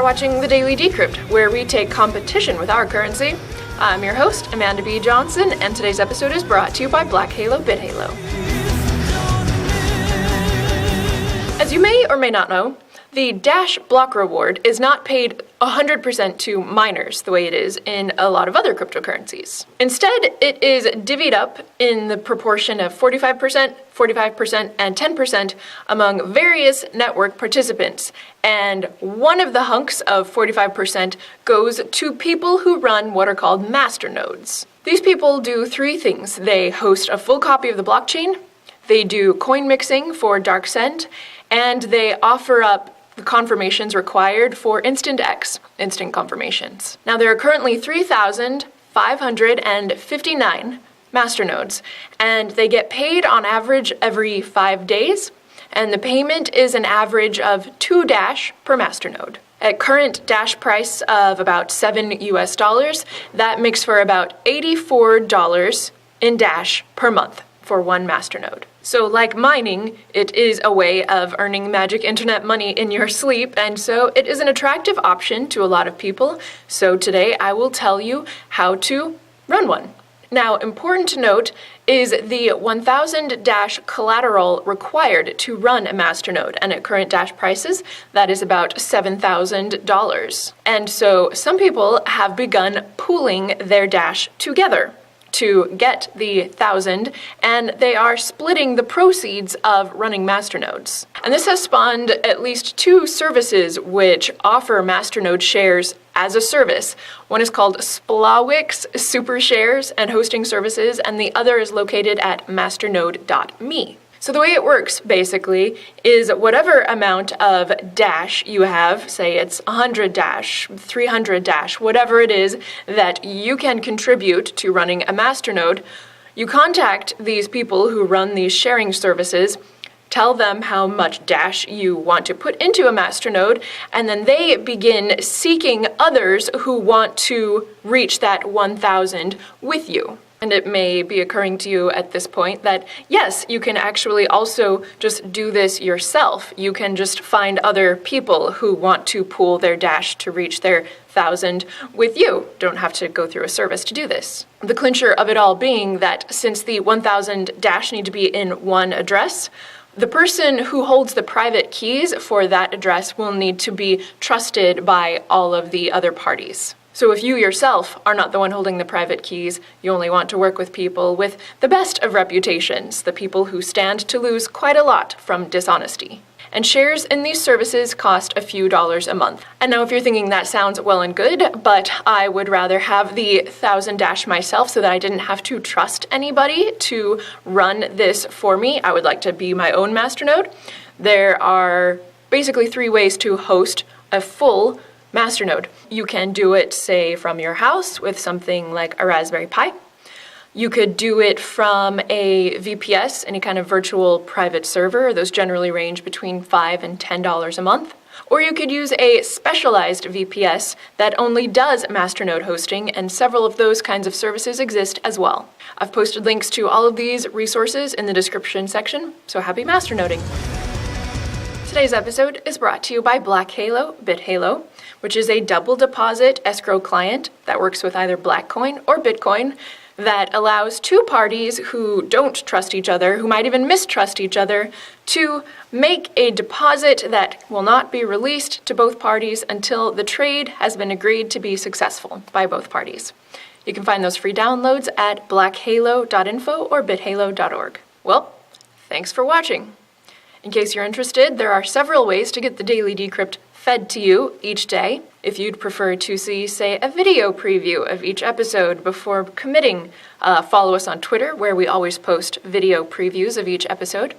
watching The Daily Decrypt, where we take competition with our currency. I'm your host, Amanda B. Johnson, and today's episode is brought to you by Black Halo BitHalo. As you may or may not know, the Dash block reward is not paid 100% to miners the way it is in a lot of other cryptocurrencies. Instead, it is divvied up in the proportion of 45%, 45%, and 10% among various network participants. And one of the hunks of 45% goes to people who run what are called masternodes. These people do three things. They host a full copy of the blockchain, they do coin mixing for dark send, and they offer up the confirmations required for instant confirmations. Now, there are currently 3,559 masternodes, and they get paid on average every 5 days, and the payment is an average of 2 Dash per masternode. At current Dash price of about $7 US, that makes for about $84 in Dash per month for one masternode. So like mining, it is a way of earning magic internet money in your sleep, and so it is an attractive option to a lot of people. So today I will tell you how to run one. Now, important to note is the 1,000 Dash collateral required to run a masternode, and at current Dash prices, that is about $7,000. And so some people have begun pooling their Dash together to get the 1,000, and they are splitting the proceeds of running masternodes. And this has spawned at least 2 services which offer masternode shares as a service. One is called Splawix Super Shares and Hosting Services, and the other is located at masternode.me. So the way it works, basically, is whatever amount of Dash you have, say it's 100 Dash, 300 Dash, whatever it is that you can contribute to running a masternode, you contact these people who run these sharing services, tell them how much Dash you want to put into a masternode, and then they begin seeking others who want to reach that 1,000 with you. And it may be occurring to you at this point that, yes, you can actually also just do this yourself. You can just find other people who want to pool their Dash to reach their 1,000 with you. Don't have to go through a service to do this. The clincher of it all being that since the 1,000 Dash need to be in one address, the person who holds the private keys for that address will need to be trusted by all of the other parties. So if you yourself are not the one holding the private keys, you only want to work with people with the best of reputations, the people who stand to lose quite a lot from dishonesty. And shares in these services cost a few dollars a month. And now if you're thinking that sounds well and good, but I would rather have the 1,000 Dash myself so that I didn't have to trust anybody to run this for me, I would like to be my own masternode. There are basically 3 ways to host a full masternode. You can do it, say, from your house with something like a Raspberry Pi. You could do it from a VPS, any kind of virtual private server. Those generally range between $5 and $10 a month. Or you could use a specialized VPS that only does masternode hosting, and several of those kinds of services exist as well. I've posted links to all of these resources in the description section, so happy masternoding. Today's episode is brought to you by Black Halo BitHalo, which is a double deposit escrow client that works with either Blackcoin or Bitcoin that allows 2 parties who don't trust each other, who might even mistrust each other, to make a deposit that will not be released to both parties until the trade has been agreed to be successful by both parties. You can find those free downloads at blackhalo.info or bithalo.org. Well, thanks for watching. In case you're interested, there are several ways to get the Daily Decrypt fed to you each day. If you'd prefer to see, say, a video preview of each episode before committing, follow us on Twitter, where we always post video previews of each episode.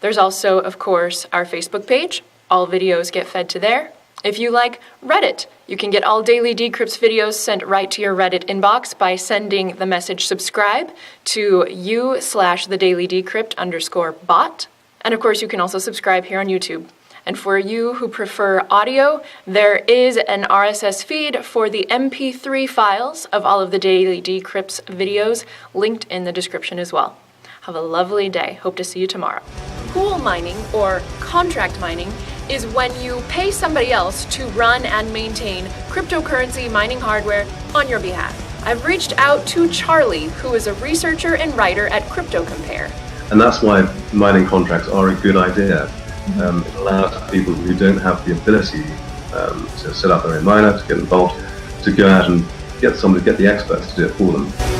There's also, of course, our Facebook page. All videos get fed to there. If you like Reddit, you can get all Daily Decrypts videos sent right to your Reddit inbox by sending the message subscribe to u/thedailydecrypt_bot. And of course, you can also subscribe here on YouTube. And for you who prefer audio, there is an RSS feed for the MP3 files of all of the Daily Decrypts videos linked in the description as well. Have a lovely day. Hope to see you tomorrow. Pool mining, or contract mining, is when you pay somebody else to run and maintain cryptocurrency mining hardware on your behalf. I've reached out to Charlie, who is a researcher and writer at CryptoCompare. And that's why mining contracts are a good idea. It allows people who don't have the ability to set up their own miner, to get involved, to go out and get the experts to do it for them.